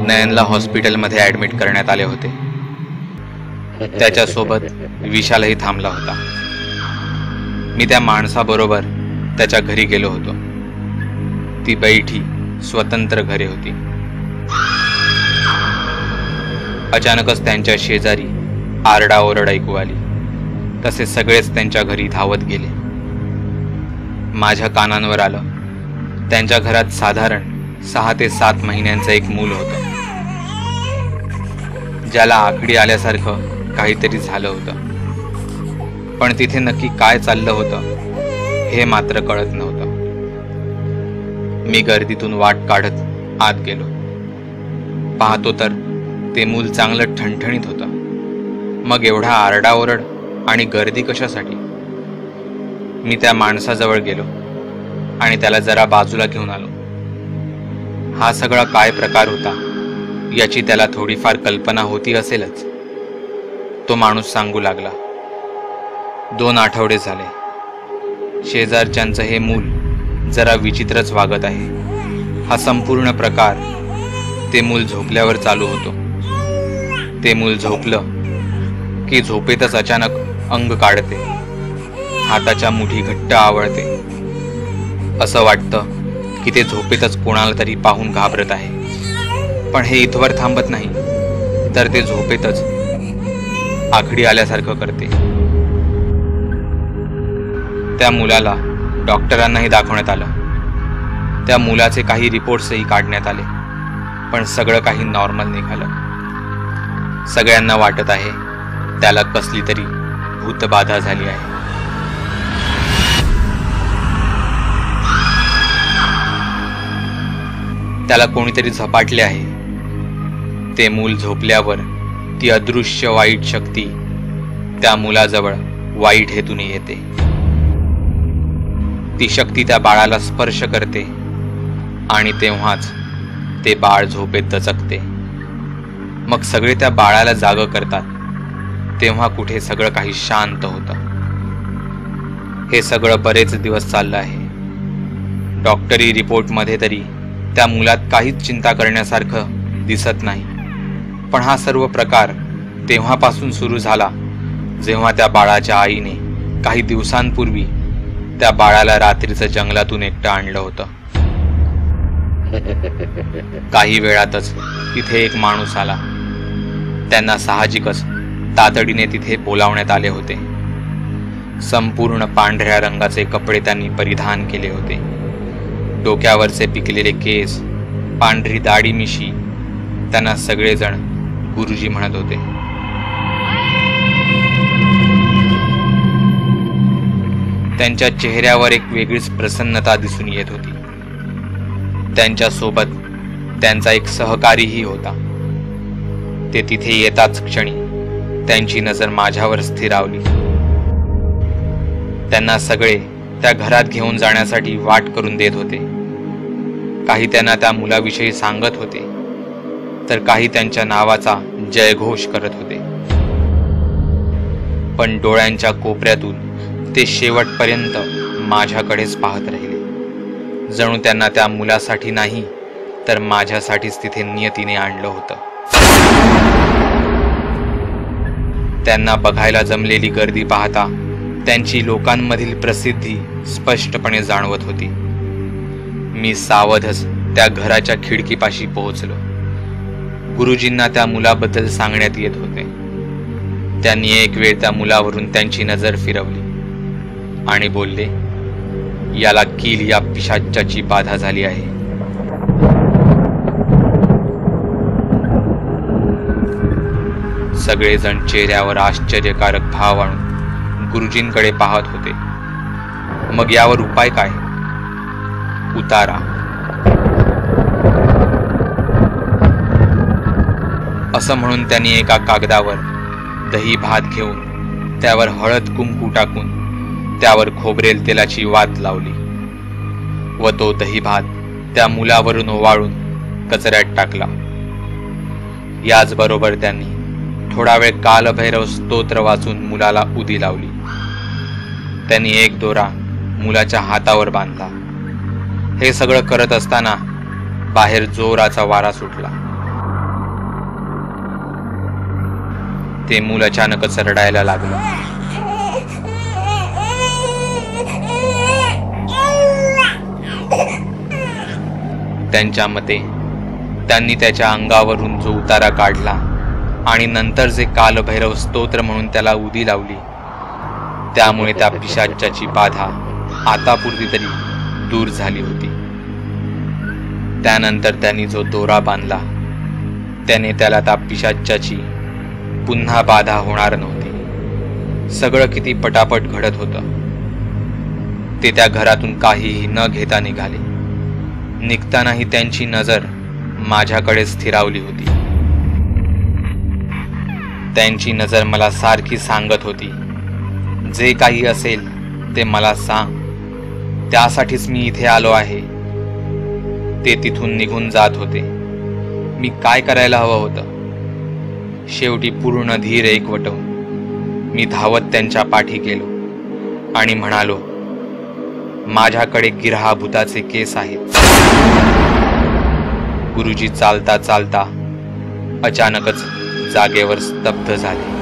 नयनला हॉस्पिटलमध्ये ॲडमिट करण्यात आले होते. त्याच्यासोबत विशालही थांबला होता. मी त्या माणसाबरोबर त्याच्या घरी गेलो होतो. ती बैठी स्वतंत्र घरे होती. अचानकच त्यांच्या शेजारी आरडाओरड ऐकू आली. तसे सगळेच त्यांच्या घरी धावत गेले. माझ्या कानांवर आलं, त्यांच्या घरात साधारण 6 ते 7 महिन्यांचं एक मूल होतं, ज्याला आकडी आल्यासारखं काहीतरी झालं होतं. पण तिथे नक्की काय चाललं होतं हे मात्र कळत नव्हतं. मी गर्दीतून वाट काढत आत गेलो. पाहतो तर ते मूल चांगलं ठणठणीत होतं. मग एवढा आरडाओरड आणि गर्दी कशासाठी? मी त्या माणसाजवळ गेलो आणि त्याला जरा बाजूला घेऊन आलो. हा सगळा काय प्रकार होता याची त्याला थोडीफार कल्पना होती असेलच. तो माणूस सांगू लागला, 2 आठवडे झाले, शेजारच्यांचं हे मूल जरा विचित्रच वागत आहे. हा संपूर्ण प्रकार ते मूल झोपल्यावर चालू होतो. ते मूल झोपलं की झोपेतच अचानक अंग काढते, हाताच्या मुठी घट्ट आवळते. असं वाटतं की ते झोपेतच कोणाला तरी पाहून घाबरत आहे. पण हे इथवर थांबत नाही, तर ते झोपेतच आखडी आल्यासारखं करते. त्या मुलाला डॉक्टरांनाही दाखवण्यात आलं. त्या मुलाचे काही रिपोर्ट्सही काढण्यात आले, पण सगळं काही नॉर्मल निघालं. सगळ्यांना वाटत आहे त्याला कसली तरी भूतबाधा झाली आहे. त्याला कोणीतरी झपाटले आहे. ते मूल झोपल्यावर ती अदृश्य वाईट शक्ती त्या मुलाजवळ वाईट हेतूने येते. ती शक्ती त्या बाळाला स्पर्श करते आणि तेव्हाच ते बाळ झोपेत दचकते. मग सगळे त्या बाळाला जागं करतात. तेव्हा कुठे सगळं काही शांत होतं. हे सगळं बरेच दिवस चाललं आहे. डॉक्टरी रिपोर्टमध्ये तरी त्या मुलात काहीच चिंता करण्यासारखं दिसत नाही. पण हा सर्व प्रकार तेव्हापासून सुरू झाला जेव्हा त्या बाळाच्या आईने काही दिवसांपूर्वी त्या बाळाला रात्रीचं जंगलातून एकटं आणलं होतं. काही वेळातच तिथे एक माणूस आला. त्यांना साहजिकच तातडीने तिथे बोलावण्यात आले होते. संपूर्ण पांढऱ्या रंगाचे कपडे त्यांनी परिधान केले होते. डोक्यावरचे पिकलेले केस, पांढरी दाढी मिशी. त्यांना सगळेजण गुरुजी म्हणत होते. त्यांच्या चेहऱ्यावर एक वेगळीच प्रसन्नता दिसून येत होती. त्यांच्यासोबत त्यांचा एक सहकारीही होता. ते तिथे येताच क्षणी त्यांची नजर माझ्यावर स्थिरावली. त्यांना सगळे त्या घरात घेऊन जाण्यासाठी वाट करून देत होते. काही त्यांना त्या मुलाविषयी सांगत होते, तर काही त्यांच्या नावाचा जयघोष करत होते. पण डोळ्यांच्या कोपऱ्यातून ते शेवटपर्यंत माझ्याकडेच पाहत राहिले. जणू त्यांना त्या मुलासाठी नाही, तर माझ्यासाठीच तिथे नियतीने आणलं होतं. त्यांना बघायला जमलेली गर्दी पाहता त्यांची लोकांमधील प्रसिद्धी स्पष्टपणे जाणवत होती. मी सावधच त्या घराच्या खिडकीपाशी पोहोचलो. गुरुजींना त्या मुलाबद्दल सांगण्यात येत होते. त्यांनी एक वेळ त्या मुलावरून त्यांची नजर फिरवली आणि बोलले, याला कील या पिशाच्याची बाधा झाली आहे. सगळेजण चेहऱ्यावर आश्चर्यकारक भाव आणून गुरुजींकडे पाहत होते. मग यावर उपाय काय? उतारा. असं म्हणून त्यांनी एका कागदावर दही भात घेऊन त्यावर हळद कुंकू टाकून त्यावर खोबरेल तेलाची वात लावली व तो दही भात त्या मुलावरून ओवाळून कचऱ्यात टाकला. याचबरोबर त्यांनी थोडा वेळ कालभैरव स्तोत्र वाचून मुलाला उदी लावली. त्यांनी एक दोरा मुलाच्या हातावर बांधला. हे सगळं करत असताना बाहेर जोराचा वारा सुटला. ते मूल अचानकच रडायला लागलं. त्यांच्या मते त्यांनी त्याच्या अंगावरून जो उतारा काढला आणि नंतर जे कालभैरव स्तोत्र म्हणून त्याला उदी लावली, त्यामुळे त्या पिशाच्याची बाधा आतापुरती तरी दूर झाली होती. त्यानंतर त्यांनी जो दोरा बांधला त्याने त्याला त्या पिशाच्याची पुन्हा बाधा होणार नव्हती. सगळं किती पटापट घडत होतं. ते त्या घरातून काहीही न घेता निघाले. निघतानाही त्यांची नजर माझ्याकडे स्थिरावली होती. त्यांची नजर मला सारखी सांगत होती, जे काही असेल ते मला सांग, त्यासाठीच मी इथे आलो आहे. ते तिथून निघून जात होते. मी काय करायला हवं होतं? शेवटी पूर्ण धीर एकवटवून मी धावत त्यांच्या पाठी गेलो आणि म्हणालो, माझ्याकडे गिरहाभूताचे केस आहेत. गुरुजी चालता चालता अचानकच जागेवर स्तब्ध झाले.